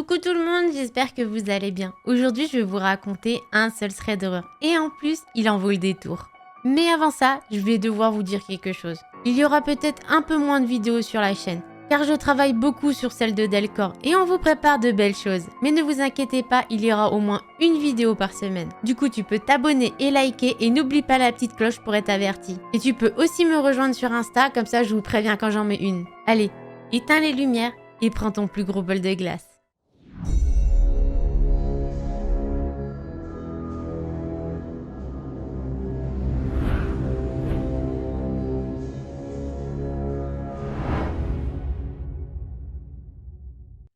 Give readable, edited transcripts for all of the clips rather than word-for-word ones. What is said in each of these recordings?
Coucou tout le monde, j'espère que vous allez bien. Aujourd'hui, je vais vous raconter un seul thread d'horreur. Et en plus, il en vaut le détour. Mais avant ça, je vais devoir vous dire quelque chose. Il y aura peut-être un peu moins de vidéos sur la chaîne, car je travaille beaucoup sur celle de Delcor et on vous prépare de belles choses. Mais ne vous inquiétez pas, il y aura au moins une vidéo par semaine. Du coup, tu peux t'abonner et liker et n'oublie pas la petite cloche pour être averti. Et tu peux aussi me rejoindre sur Insta, comme ça je vous préviens quand j'en mets une. Allez, éteins les lumières et prends ton plus gros bol de glace.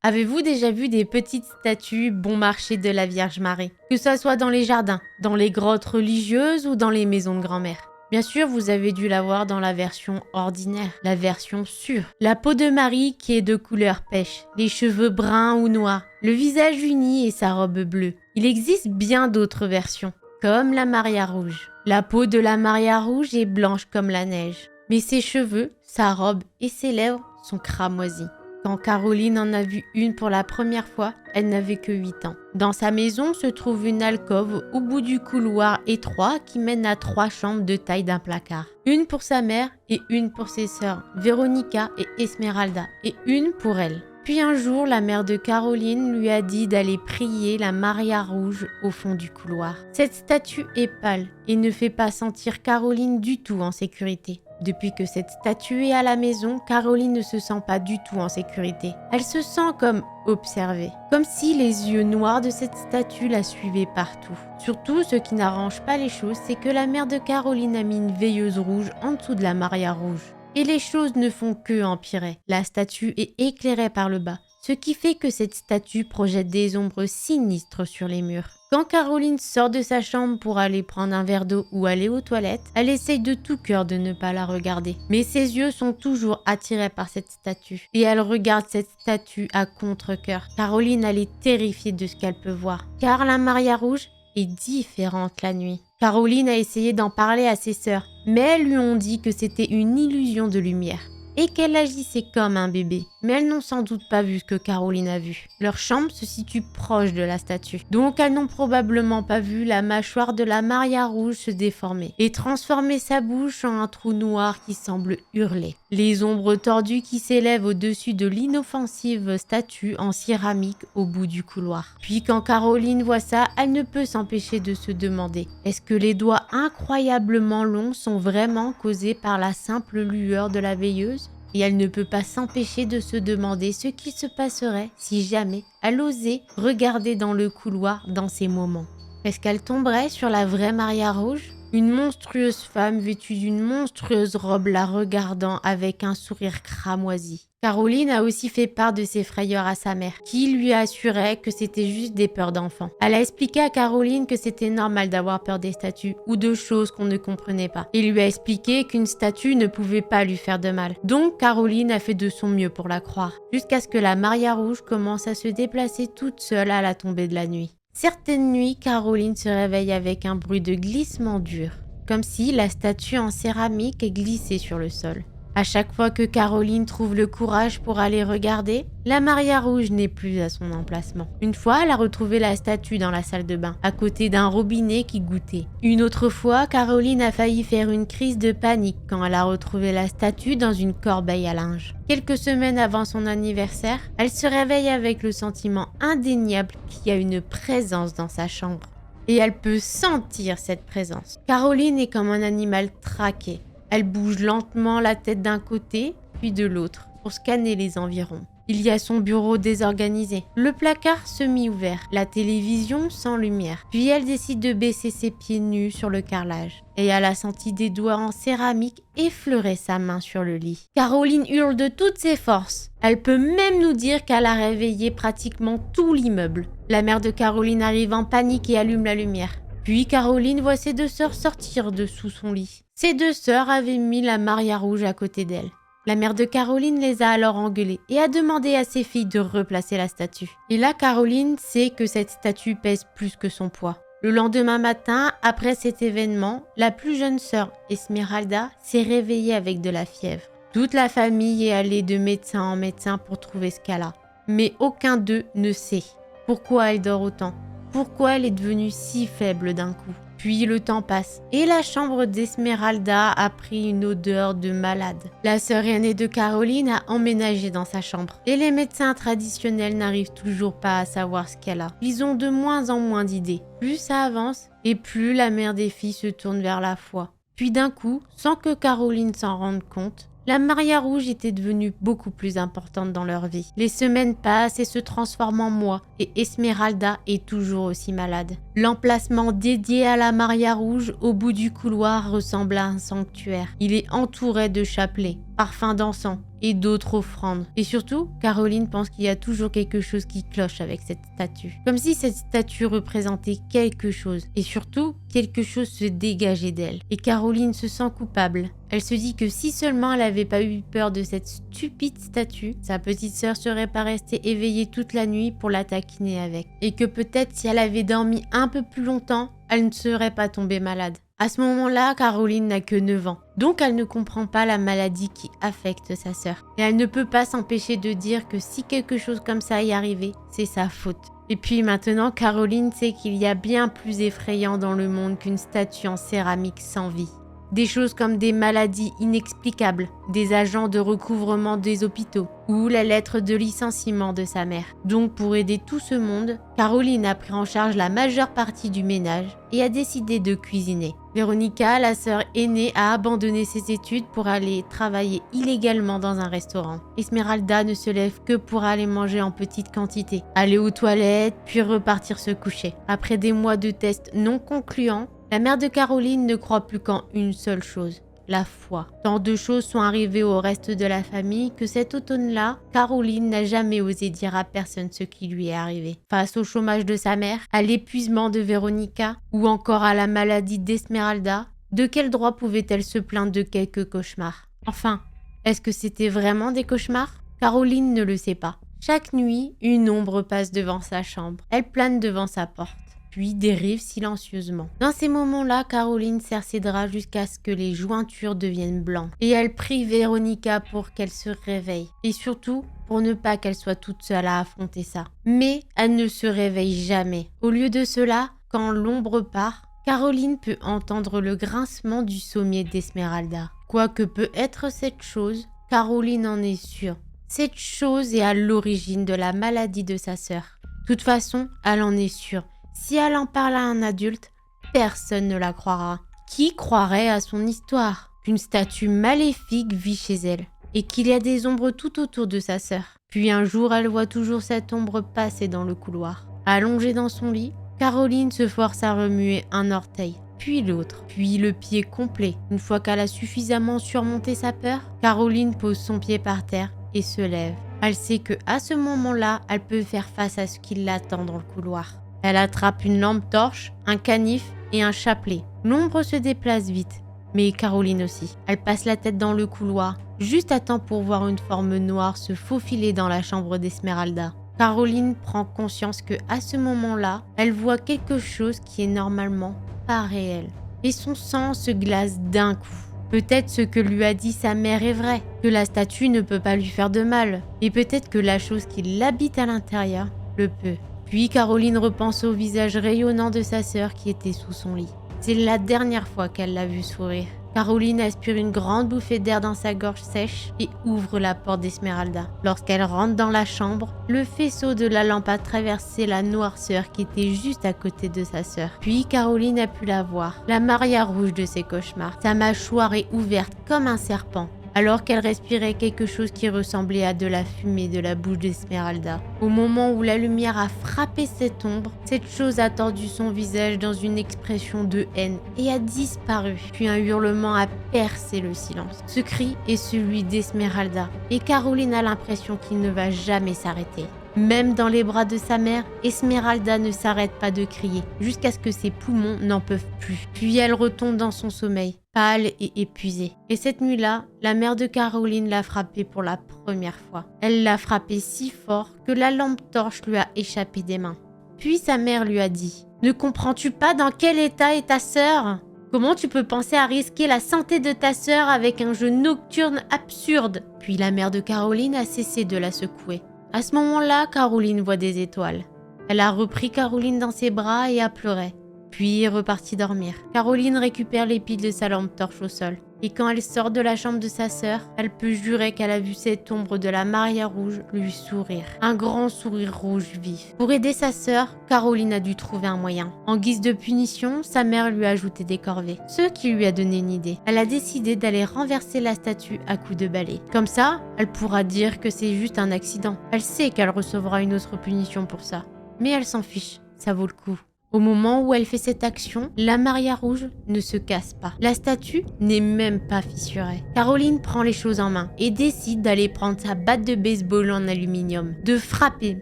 Avez-vous déjà vu des petites statues bon marché de la Vierge Marie? Que ça soit dans les jardins, dans les grottes religieuses ou dans les maisons de grand-mère. Bien sûr, vous avez dû la voir dans la version ordinaire, la version sûre. La peau de Marie qui est de couleur pêche, les cheveux bruns ou noirs, le visage uni et sa robe bleue. Il existe bien d'autres versions, comme la Maria Rouge. La peau de la Maria Rouge est blanche comme la neige, mais ses cheveux, sa robe et ses lèvres sont cramoisis. Quand Caroline en a vu une pour la première fois, elle n'avait que 8 ans. Dans sa maison se trouve une alcôve au bout du couloir étroit qui mène à 3 chambres de taille d'un placard. Une pour sa mère et une pour ses sœurs, Véronica et Esmeralda, et une pour elle. Puis un jour, la mère de Caroline lui a dit d'aller prier la Maria Rouge au fond du couloir. Cette statue est pâle et ne fait pas sentir Caroline du tout en sécurité. Depuis que cette statue est à la maison, Caroline ne se sent pas du tout en sécurité. Elle se sent comme observée, comme si les yeux noirs de cette statue la suivaient partout. Surtout, ce qui n'arrange pas les choses, c'est que la mère de Caroline a mis une veilleuse rouge en dessous de la Maria Rouge. Et les choses ne font que empirer. La statue est éclairée par le bas, ce qui fait que cette statue projette des ombres sinistres sur les murs. Quand Caroline sort de sa chambre pour aller prendre un verre d'eau ou aller aux toilettes, elle essaye de tout cœur de ne pas la regarder. Mais ses yeux sont toujours attirés par cette statue. Et elle regarde cette statue à contre-cœur. Caroline, elle est terrifiée de ce qu'elle peut voir. Car la Maria Rouge est différente la nuit. Caroline a essayé d'en parler à ses sœurs, mais elles lui ont dit que c'était une illusion de lumière et qu'elle agissait comme un bébé. Mais elles n'ont sans doute pas vu ce que Caroline a vu. Leur chambre se situe proche de la statue, donc elles n'ont probablement pas vu la mâchoire de la Maria Rouge se déformer et transformer sa bouche en un trou noir qui semble hurler. Les ombres tordues qui s'élèvent au-dessus de l'inoffensive statue en céramique au bout du couloir. Puis quand Caroline voit ça, elle ne peut s'empêcher de se demander: est-ce que les doigts incroyablement longs sont vraiment causés par la simple lueur de la veilleuse? Et elle ne peut pas s'empêcher de se demander ce qui se passerait si jamais elle osait regarder dans le couloir dans ces moments. Est-ce qu'elle tomberait sur la vraie Maria Rouge? Une monstrueuse femme vêtue d'une monstrueuse robe la regardant avec un sourire cramoisi. Caroline a aussi fait part de ses frayeurs à sa mère, qui lui assurait que c'était juste des peurs d'enfant. Elle a expliqué à Caroline que c'était normal d'avoir peur des statues ou de choses qu'on ne comprenait pas. Et lui a expliqué qu'une statue ne pouvait pas lui faire de mal. Donc Caroline a fait de son mieux pour la croire, jusqu'à ce que la Maria Rouge commence à se déplacer toute seule à la tombée de la nuit. Certaines nuits, Caroline se réveille avec un bruit de glissement dur, comme si la statue en céramique glissait sur le sol. À chaque fois que Caroline trouve le courage pour aller regarder, la Maria Rouge n'est plus à son emplacement. Une fois, elle a retrouvé la statue dans la salle de bain, à côté d'un robinet qui goûtait. Une autre fois, Caroline a failli faire une crise de panique quand elle a retrouvé la statue dans une corbeille à linge. Quelques semaines avant son anniversaire, elle se réveille avec le sentiment indéniable qu'il y a une présence dans sa chambre. Et elle peut sentir cette présence. Caroline est comme un animal traqué. Elle bouge lentement la tête d'un côté, puis de l'autre, pour scanner les environs. Il y a son bureau désorganisé, le placard semi-ouvert, la télévision sans lumière. Puis elle décide de baisser ses pieds nus sur le carrelage. Et elle a senti des doigts en céramique effleurer sa main sur le lit. Caroline hurle de toutes ses forces. Elle peut même nous dire qu'elle a réveillé pratiquement tout l'immeuble. La mère de Caroline arrive en panique et allume la lumière. Puis Caroline voit ses 2 sœurs sortir de sous son lit. Ses 2 sœurs avaient mis la Maria Rouge à côté d'elle. La mère de Caroline les a alors engueulées et a demandé à ses filles de replacer la statue. Et là, Caroline sait que cette statue pèse plus que son poids. Le lendemain matin, après cet événement, la plus jeune sœur, Esmeralda, s'est réveillée avec de la fièvre. Toute la famille est allée de médecin en médecin pour trouver ce qu'elle a. Mais aucun d'eux ne sait pourquoi elle dort autant, pourquoi elle est devenue si faible d'un coup. Puis le temps passe et la chambre d'Esmeralda a pris une odeur de malade. La sœur aînée de Caroline a emménagé dans sa chambre et les médecins traditionnels n'arrivent toujours pas à savoir ce qu'elle a. Ils ont de moins en moins d'idées. Plus ça avance et plus la mère des filles se tourne vers la foi. Puis d'un coup, sans que Caroline s'en rende compte, la Maria Rouge était devenue beaucoup plus importante dans leur vie. Les semaines passent et se transforment en mois et Esmeralda est toujours aussi malade. L'emplacement dédié à la Maria Rouge au bout du couloir ressemble à un sanctuaire. Il est entouré de chapelets, parfums d'encens et d'autres offrandes. Et surtout, Caroline pense qu'il y a toujours quelque chose qui cloche avec cette statue. Comme si cette statue représentait quelque chose. Et surtout, quelque chose se dégageait d'elle. Et Caroline se sent coupable. Elle se dit que si seulement elle n'avait pas eu peur de cette stupide statue, sa petite sœur serait pas restée éveillée toute la nuit pour la taquiner avec. Et que peut-être si elle avait dormi un peu plus longtemps, elle ne serait pas tombée malade. À ce moment-là, Caroline n'a que 9 ans, donc elle ne comprend pas la maladie qui affecte sa sœur. Et elle ne peut pas s'empêcher de dire que si quelque chose comme ça y arrivait, c'est sa faute. Et puis maintenant, Caroline sait qu'il y a bien plus effrayant dans le monde qu'une statue en céramique sans vie. Des choses comme des maladies inexplicables, des agents de recouvrement des hôpitaux ou la lettre de licenciement de sa mère. Donc pour aider tout ce monde, Caroline a pris en charge la majeure partie du ménage et a décidé de cuisiner. Véronica, la sœur aînée, a abandonné ses études pour aller travailler illégalement dans un restaurant. Esmeralda ne se lève que pour aller manger en petite quantité, aller aux toilettes puis repartir se coucher. Après des mois de tests non concluants, la mère de Caroline ne croit plus qu'en une seule chose, la foi. Tant de choses sont arrivées au reste de la famille que cet automne-là, Caroline n'a jamais osé dire à personne ce qui lui est arrivé. Face au chômage de sa mère, à l'épuisement de Véronica ou encore à la maladie d'Esmeralda, de quel droit pouvait-elle se plaindre de quelques cauchemars? Enfin, est-ce que c'était vraiment des cauchemars? Caroline ne le sait pas. Chaque nuit, une ombre passe devant sa chambre. Elle plane devant sa porte, puis dérive silencieusement. Dans ces moments-là, Caroline serre ses draps jusqu'à ce que les jointures deviennent blancs. Et elle prie Véronica pour qu'elle se réveille. Et surtout, pour ne pas qu'elle soit toute seule à affronter ça. Mais elle ne se réveille jamais. Au lieu de cela, quand l'ombre part, Caroline peut entendre le grincement du sommier d'Esmeralda. Quoi que peut être cette chose, Caroline en est sûre. Cette chose est à l'origine de la maladie de sa sœur. De toute façon, elle en est sûre. Si elle en parle à un adulte, personne ne la croira. Qui croirait à son histoire? Qu'une statue maléfique vit chez elle et qu'il y a des ombres tout autour de sa sœur. Puis un jour, elle voit toujours cette ombre passer dans le couloir. Allongée dans son lit, Caroline se force à remuer un orteil, puis l'autre, puis le pied complet. Une fois qu'elle a suffisamment surmonté sa peur, Caroline pose son pied par terre et se lève. Elle sait que à ce moment-là, elle peut faire face à ce qui l'attend dans le couloir. Elle attrape une lampe torche, un canif et un chapelet. L'ombre se déplace vite, mais Caroline aussi. Elle passe la tête dans le couloir, juste à temps pour voir une forme noire se faufiler dans la chambre d'Esmeralda. Caroline prend conscience que à ce moment-là, elle voit quelque chose qui est normalement pas réel. Et son sang se glace d'un coup. Peut-être ce que lui a dit sa mère est vrai, que la statue ne peut pas lui faire de mal. Et peut-être que la chose qui l'habite à l'intérieur le peut. Puis Caroline repense au visage rayonnant de sa sœur qui était sous son lit. C'est la dernière fois qu'elle l'a vue sourire. Caroline aspire une grande bouffée d'air dans sa gorge sèche et ouvre la porte d'Esmeralda. Lorsqu'elle rentre dans la chambre, le faisceau de la lampe a traversé la noirceur qui était juste à côté de sa sœur. Puis Caroline a pu la voir, la Maria Rouge de ses cauchemars. Sa mâchoire est ouverte comme un serpent, alors qu'elle respirait quelque chose qui ressemblait à de la fumée de la bouche d'Esmeralda. Au moment où la lumière a frappé cette ombre, cette chose a tordu son visage dans une expression de haine et a disparu. Puis un hurlement a percé le silence. Ce cri est celui d'Esmeralda et Caroline a l'impression qu'il ne va jamais s'arrêter. Même dans les bras de sa mère, Esmeralda ne s'arrête pas de crier, jusqu'à ce que ses poumons n'en peuvent plus. Puis elle retombe dans son sommeil, pâle et épuisée. Et cette nuit-là, la mère de Caroline l'a frappée pour la première fois. Elle l'a frappée si fort que la lampe torche lui a échappé des mains. Puis sa mère lui a dit « Ne comprends-tu pas dans quel état est ta sœur ? Comment tu peux penser à risquer la santé de ta sœur avec un jeu nocturne absurde ?» Puis la mère de Caroline a cessé de la secouer. À ce moment-là, Caroline voit des étoiles. Elle a repris Caroline dans ses bras et a pleuré, puis est repartie dormir. Caroline récupère les piles de sa lampe torche au sol. Et quand elle sort de la chambre de sa sœur, elle peut jurer qu'elle a vu cette ombre de la Maria Rouge lui sourire. Un grand sourire rouge vif. Pour aider sa sœur, Caroline a dû trouver un moyen. En guise de punition, sa mère lui a ajouté des corvées. Ce qui lui a donné une idée. Elle a décidé d'aller renverser la statue à coups de balai. Comme ça, elle pourra dire que c'est juste un accident. Elle sait qu'elle recevra une autre punition pour ça. Mais elle s'en fiche, ça vaut le coup. Au moment où elle fait cette action, la Maria Rouge ne se casse pas. La statue n'est même pas fissurée. Caroline prend les choses en main et décide d'aller prendre sa batte de baseball en aluminium, de frapper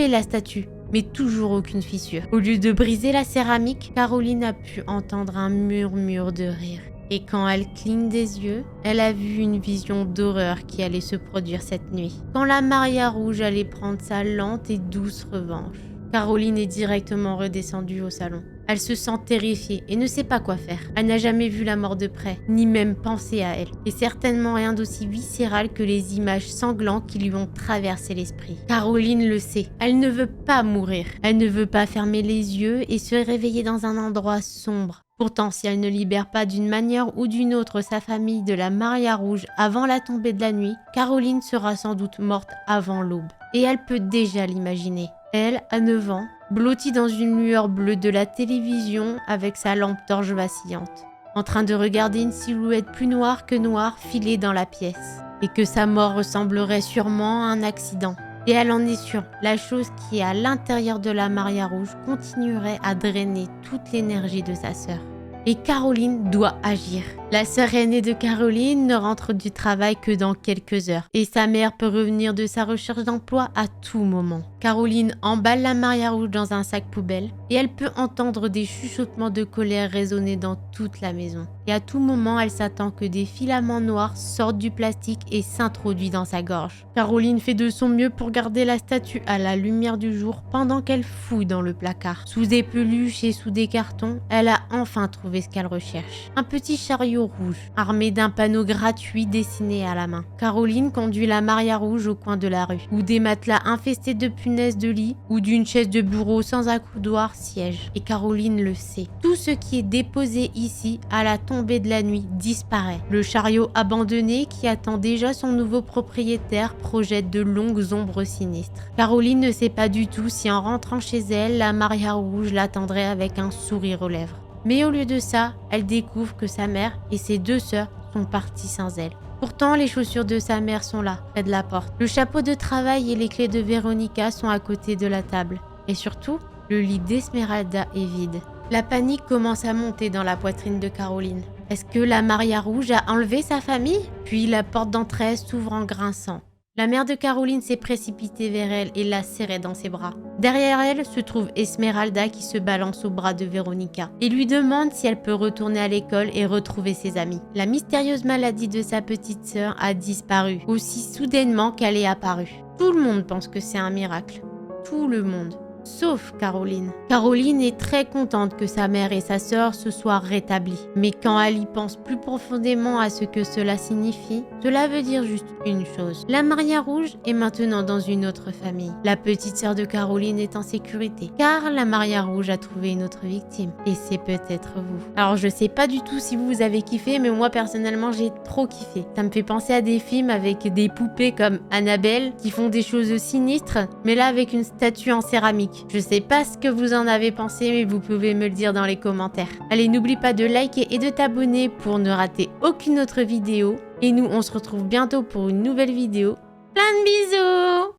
la statue, mais toujours aucune fissure. Au lieu de briser la céramique, Caroline a pu entendre un murmure de rire. Et quand elle cligne des yeux, elle a vu une vision d'horreur qui allait se produire cette nuit. Quand la Maria Rouge allait prendre sa lente et douce revanche. Caroline est directement redescendue au salon. Elle se sent terrifiée et ne sait pas quoi faire. Elle n'a jamais vu la mort de près, ni même pensé à elle. Et certainement rien d'aussi viscéral que les images sanglantes qui lui ont traversé l'esprit. Caroline le sait, elle ne veut pas mourir. Elle ne veut pas fermer les yeux et se réveiller dans un endroit sombre. Pourtant, si elle ne libère pas d'une manière ou d'une autre sa famille de la Maria Rouge avant la tombée de la nuit, Caroline sera sans doute morte avant l'aube. Et elle peut déjà l'imaginer. Elle, à 9 ans, blottie dans une lueur bleue de la télévision avec sa lampe torche vacillante, en train de regarder une silhouette plus noire que noire filer dans la pièce, et que sa mort ressemblerait sûrement à un accident. Et elle en est sûre, la chose qui est à l'intérieur de la Maria Rouge continuerait à drainer toute l'énergie de sa sœur. Et Caroline doit agir. La sœur aînée de Caroline ne rentre du travail que dans quelques heures et sa mère peut revenir de sa recherche d'emploi à tout moment. Caroline emballe la Maria Rouge dans un sac poubelle et elle peut entendre des chuchotements de colère résonner dans toute la maison. Et à tout moment, elle s'attend que des filaments noirs sortent du plastique et s'introduisent dans sa gorge. Caroline fait de son mieux pour garder la statue à la lumière du jour pendant qu'elle fouille dans le placard. Sous des peluches et sous des cartons, elle a enfin trouvé ce qu'elle recherche. Un petit chariot rouge, armé d'un panneau gratuit dessiné à la main. Caroline conduit la Maria Rouge au coin de la rue, où des matelas infestés de punaises de lit ou d'une chaise de bureau sans accoudoir siège. Et Caroline le sait. Tout ce qui est déposé ici, à la tombée de la nuit, disparaît. Le chariot abandonné qui attend déjà son nouveau propriétaire projette de longues ombres sinistres. Caroline ne sait pas du tout si en rentrant chez elle, la Maria Rouge l'attendrait avec un sourire aux lèvres. Mais au lieu de ça, elle découvre que sa mère et ses 2 sœurs sont parties sans elle. Pourtant, les chaussures de sa mère sont là, près de la porte. Le chapeau de travail et les clés de Véronica sont à côté de la table. Et surtout, le lit d'Esmeralda est vide. La panique commence à monter dans la poitrine de Caroline. Est-ce que la Maria Rouge a enlevé sa famille? Puis la porte d'entrée s'ouvre en grinçant. La mère de Caroline s'est précipitée vers elle et l'a serrée dans ses bras. Derrière elle se trouve Esmeralda qui se balance au bras de Véronica et lui demande si elle peut retourner à l'école et retrouver ses amis. La mystérieuse maladie de sa petite sœur a disparu, aussi soudainement qu'elle est apparue. Tout le monde pense que c'est un miracle. Tout le monde. Sauf Caroline. Caroline est très contente que sa mère et sa sœur se soient rétablies. Mais quand elle y pense plus profondément à ce que cela signifie, cela veut dire juste une chose. La Maria Rouge est maintenant dans une autre famille. La petite sœur de Caroline est en sécurité, car la Maria Rouge a trouvé une autre victime. Et c'est peut-être vous. Alors je sais pas du tout si vous avez kiffé, mais moi personnellement j'ai trop kiffé. Ça me fait penser à des films avec des poupées comme Annabelle qui font des choses sinistres, mais là avec une statue en céramique. Je sais pas ce que vous en avez pensé, mais vous pouvez me le dire dans les commentaires. Allez, n'oublie pas de liker et de t'abonner pour ne rater aucune autre vidéo. Et nous, on se retrouve bientôt pour une nouvelle vidéo. Plein de bisous!